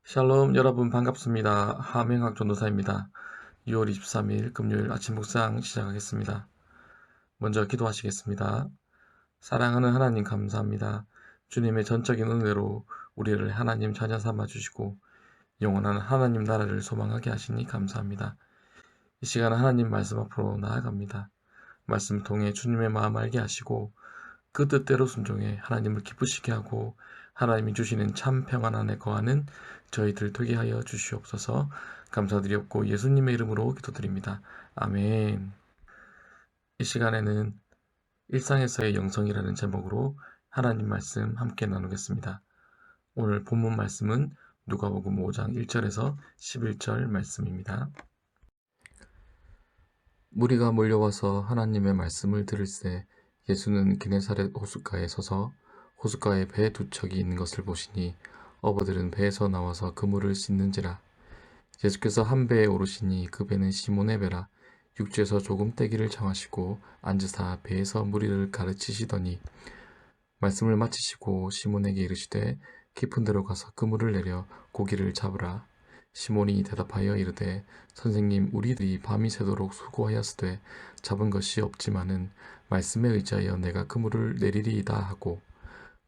샬롬 여러분 반갑습니다. 하명학 전도사입니다. 6월 23일 금요일 아침 묵상 시작하겠습니다. 먼저 기도하시겠습니다. 사랑하는 하나님 감사합니다. 주님의 전적인 은혜로 우리를 하나님 자녀 삼아 주시고 영원한 하나님 나라를 소망하게 하시니 감사합니다. 이 시간은 하나님 말씀 앞으로 나아갑니다. 말씀 통해 주님의 마음 알게 하시고 그 뜻대로 순종해 하나님을 기쁘시게 하고 하나님이 주시는 참 평안 안에 거하는 저희들 되게 하여 주시옵소서. 감사드리옵고 예수님의 이름으로 기도드립니다. 아멘. 이 시간에는 일상에서의 영성이라는 제목으로 하나님 말씀 함께 나누겠습니다. 오늘 본문 말씀은 누가복음 5장 1절에서 11절 말씀입니다. 무리가 몰려와서 하나님의 말씀을 들을새 예수는 게네사렛 호숫가에 서서 호숫가에 배 두 척이 있는 것을 보시니 어부들은 배에서 나와서 그물을 씻는지라. 예수께서 한 배에 오르시니 그 배는 시몬의 배라. 육지에서 조금 떼기를 청하시고 앉으사 배에서 무리를 가르치시더니 말씀을 마치시고 시몬에게 이르시되 깊은 데로 가서 그물을 내려 고기를 잡으라. 시몬이 대답하여 이르되 선생님, 우리들이 밤이 새도록 수고하였으되 잡은 것이 없지만은 말씀에 의지하여 내가 그물을 내리리이다 하고,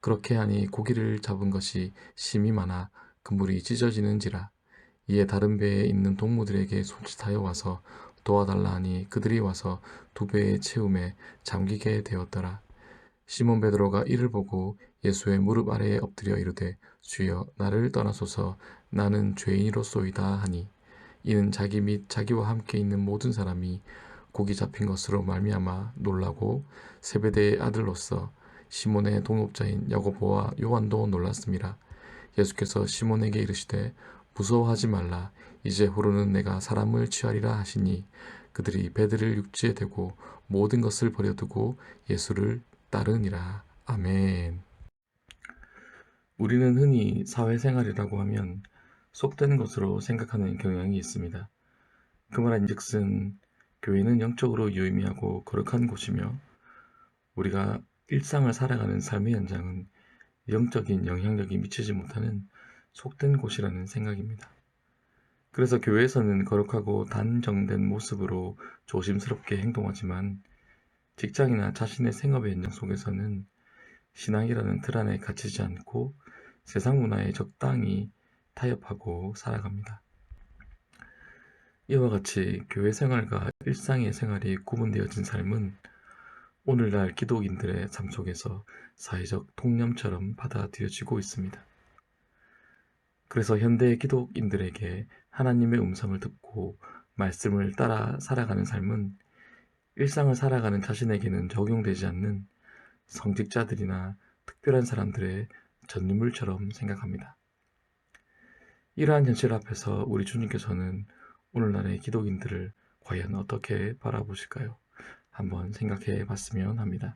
그렇게 하니 고기를 잡은 것이 심이 많아 그물이 찢어지는지라. 이에 다른 배에 있는 동무들에게 손짓하여 와서 도와달라 하니 그들이 와서 두 배의 채움에 잠기게 되었더라. 시몬 베드로가 이를 보고 예수의 무릎 아래에 엎드려 이르되 주여, 나를 떠나소서, 나는 죄인이로소이다 하니, 이는 자기 및 자기와 함께 있는 모든 사람이 고기 잡힌 것으로 말미암아 놀라고 세베대의 아들로서 시몬의 동업자인 야고보와 요한도 놀랐음이라. 예수께서 시몬에게 이르시되 무서워하지 말라, 이제후로는 내가 사람을 취하리라 하시니, 그들이 배들을 육지에 대고 모든 것을 버려두고 예수를 따르니라. 아멘. 우리는 흔히 사회생활이라고 하면 속된 것으로 생각하는 경향이 있습니다. 그 말인즉슨 교회는 영적으로 유의미하고 거룩한 곳이며 우리가 일상을 살아가는 삶의 현장은 영적인 영향력이 미치지 못하는 속된 곳이라는 생각입니다. 그래서 교회에서는 거룩하고 단정된 모습으로 조심스럽게 행동하지만 직장이나 자신의 생업의 현장 속에서는 신앙이라는 틀 안에 갇히지 않고 세상 문화에 적당히 타협하고 살아갑니다. 이와 같이 교회 생활과 일상의 생활이 구분되어진 삶은 오늘날 기독인들의 삶 속에서 사회적 통념처럼 받아들여지고 있습니다. 그래서 현대 기독인들에게 하나님의 음성을 듣고 말씀을 따라 살아가는 삶은 일상을 살아가는 자신에게는 적용되지 않는 성직자들이나 특별한 사람들의 전유물처럼 생각합니다. 이러한 현실 앞에서 우리 주님께서는 오늘날의 기독인들을 과연 어떻게 바라보실까요? 한번 생각해 봤으면 합니다.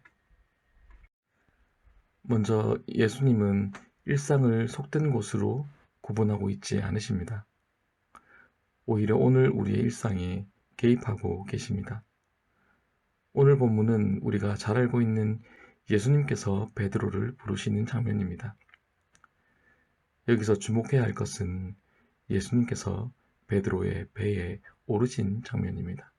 먼저 예수님은 일상을 속된 곳으로 구분하고 있지 않으십니다. 오히려 오늘 우리의 일상에 개입하고 계십니다. 오늘 본문은 우리가 잘 알고 있는 예수님께서 베드로를 부르시는 장면입니다. 여기서 주목해야 할 것은 예수님께서 베드로의 배에 오르신 장면입니다.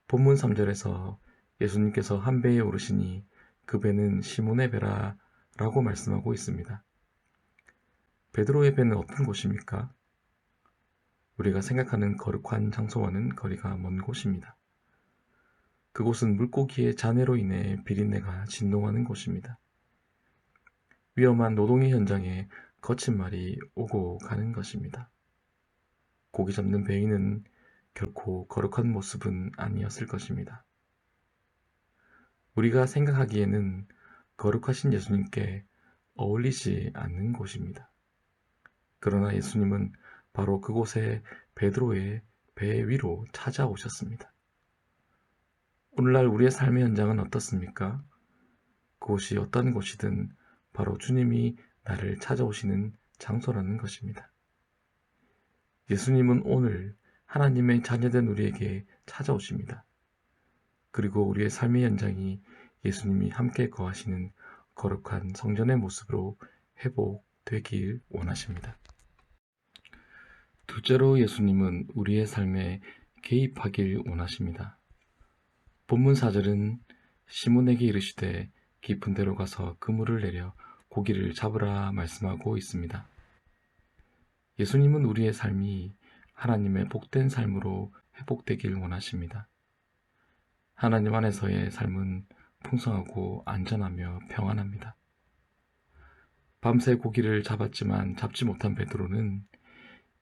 본문 3절에서 예수님께서 한 배에 오르시니 그 배는 시몬의 배라 라고 말씀하고 있습니다. 베드로의 배는 어떤 곳입니까? 우리가 생각하는 거룩한 장소와는 거리가 먼 곳입니다. 그곳은 물고기의 잔해로 인해 비린내가 진동하는 곳입니다. 위험한 노동의 현장에 거친 말이 오고 가는 것입니다. 고기 잡는 배위는 결코 거룩한 모습은 아니었을 것입니다. 우리가 생각하기에는 거룩하신 예수님께 어울리지 않는 곳입니다. 그러나 예수님은 바로 그곳에 베드로의 배 위로 찾아오셨습니다. 오늘날 우리의 삶의 현장은 어떻습니까? 그곳이 어떤 곳이든 바로 주님이 나를 찾아오시는 장소라는 것입니다. 예수님은 오늘 하나님의 자녀된 우리에게 찾아오십니다. 그리고 우리의 삶의 현장이 예수님이 함께 거하시는 거룩한 성전의 모습으로 회복되길 원하십니다. 둘째로 예수님은 우리의 삶에 개입하길 원하십니다. 본문 4절은 시몬에게 이르시되 깊은 데로 가서 그물을 내려 고기를 잡으라 말씀하고 있습니다. 예수님은 우리의 삶이 하나님의 복된 삶으로 회복되길 원하십니다. 하나님 안에서의 삶은 풍성하고 안전하며 평안합니다. 밤새 고기를 잡았지만 잡지 못한 베드로는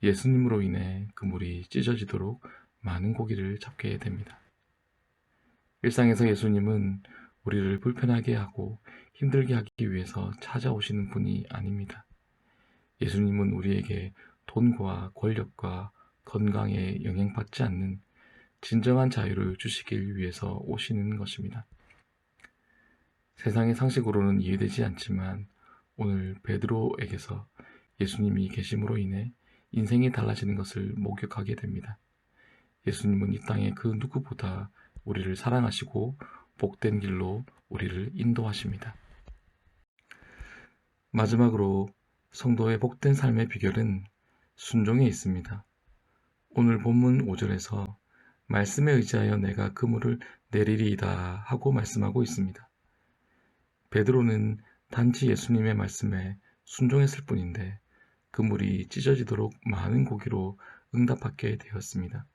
예수님으로 인해 그물이 찢어지도록 많은 고기를 잡게 됩니다. 일상에서 예수님은 우리를 불편하게 하고 힘들게 하기 위해서 찾아오시는 분이 아닙니다. 예수님은 우리에게 돈과 권력과 건강에 영향받지 않는 진정한 자유를 주시길 위해서 오시는 것입니다. 세상의 상식으로는 이해되지 않지만 오늘 베드로에게서 예수님이 계심으로 인해 인생이 달라지는 것을 목격하게 됩니다. 예수님은 이 땅의 그 누구보다 우리를 사랑하시고 복된 길로 우리를 인도하십니다. 마지막으로 성도의 복된 삶의 비결은 순종에 있습니다. 오늘 본문 5절에서 말씀에 의지하여 내가 그물을 내리리이다 하고 말씀하고 있습니다. 베드로는 단지 예수님의 말씀에 순종했을 뿐인데 그물이 찢어지도록 많은 고기로 응답받게 되었습니다.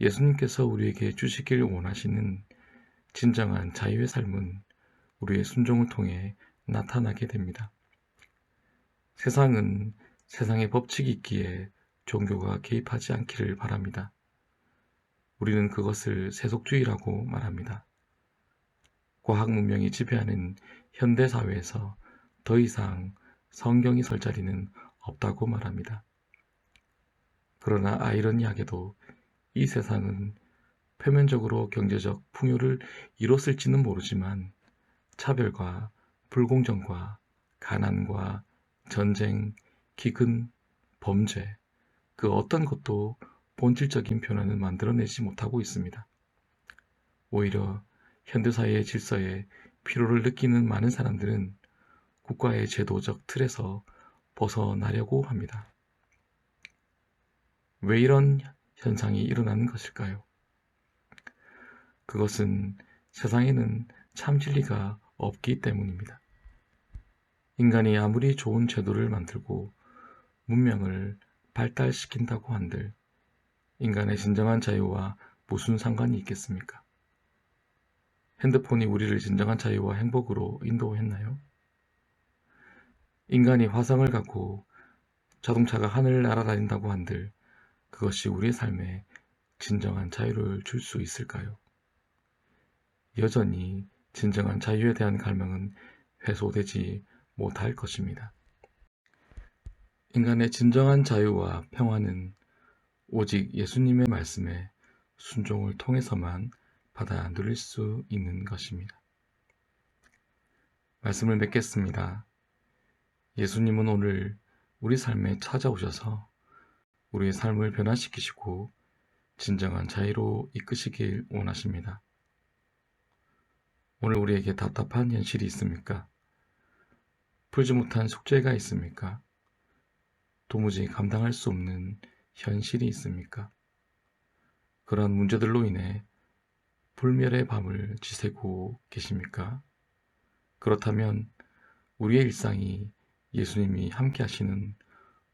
예수님께서 우리에게 주시길 원하시는 진정한 자유의 삶은 우리의 순종을 통해 나타나게 됩니다. 세상은 세상의 법칙이 있기에 종교가 개입하지 않기를 바랍니다. 우리는 그것을 세속주의라고 말합니다. 과학 문명이 지배하는 현대 사회에서 더 이상 성경이 설 자리는 없다고 말합니다. 그러나 아이러니하게도 이 세상은 표면적으로 경제적 풍요를 이뤘을지는 모르지만 차별과 불공정과 가난과 전쟁, 기근, 범죄, 그 어떤 것도 본질적인 변화는 만들어내지 못하고 있습니다. 오히려 현대사회의 질서에 피로를 느끼는 많은 사람들은 국가의 제도적 틀에서 벗어나려고 합니다. 왜 이런 현상이 일어나는 것일까요? 그것은 세상에는 참 진리가 없기 때문입니다. 인간이 아무리 좋은 제도를 만들고 문명을 발달시킨다고 한들 인간의 진정한 자유와 무슨 상관이 있겠습니까? 핸드폰이 우리를 진정한 자유와 행복으로 인도했나요? 인간이 화성을 가고 자동차가 하늘을 날아다닌다고 한들 그것이 우리의 삶에 진정한 자유를 줄 수 있을까요? 여전히 진정한 자유에 대한 갈망은 해소되지 못할 것입니다. 인간의 진정한 자유와 평화는 오직 예수님의 말씀에 순종을 통해서만 받아 누릴 수 있는 것입니다. 말씀을 맺겠습니다. 예수님은 오늘 우리 삶에 찾아오셔서 우리의 삶을 변화시키시고 진정한 자유로 이끄시길 원하십니다. 오늘 우리에게 답답한 현실이 있습니까? 풀지 못한 숙제가 있습니까? 도무지 감당할 수 없는 현실이 있습니까? 그러한 문제들로 인해 불멸의 밤을 지새고 계십니까? 그렇다면 우리의 일상이 예수님이 함께 하시는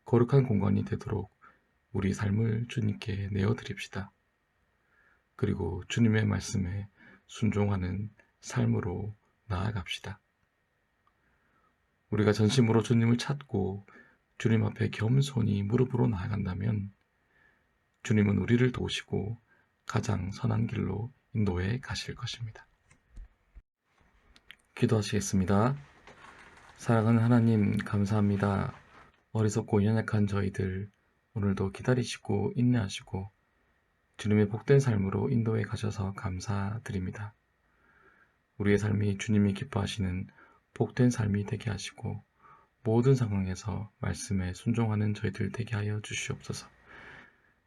거룩한 공간이 되도록 우리 삶을 주님께 내어드립시다. 그리고 주님의 말씀에 순종하는 삶으로 나아갑시다. 우리가 전심으로 주님을 찾고 주님 앞에 겸손히 무릎으로 나아간다면 주님은 우리를 도우시고 가장 선한 길로 인도해 가실 것입니다. 기도하시겠습니다. 사랑하는 하나님, 감사합니다. 어리석고 연약한 저희들 오늘도 기다리시고 인내하시고 주님의 복된 삶으로 인도해 가셔서 감사드립니다. 우리의 삶이 주님이 기뻐하시는 복된 삶이 되게 하시고 모든 상황에서 말씀에 순종하는 저희들 되게 하여 주시옵소서.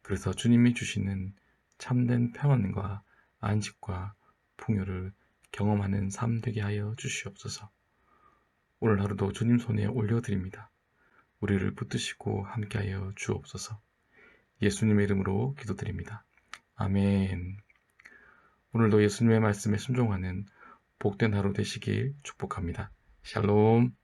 그래서 주님이 주시는 참된 평안과 안식과 풍요를 경험하는 삶 되게 하여 주시옵소서. 오늘 하루도 주님 손에 올려드립니다. 우리를 붙드시고 함께하여 주옵소서. 예수님의 이름으로 기도드립니다. 아멘. 오늘도 예수님의 말씀에 순종하는 복된 하루 되시길 축복합니다. 샬롬.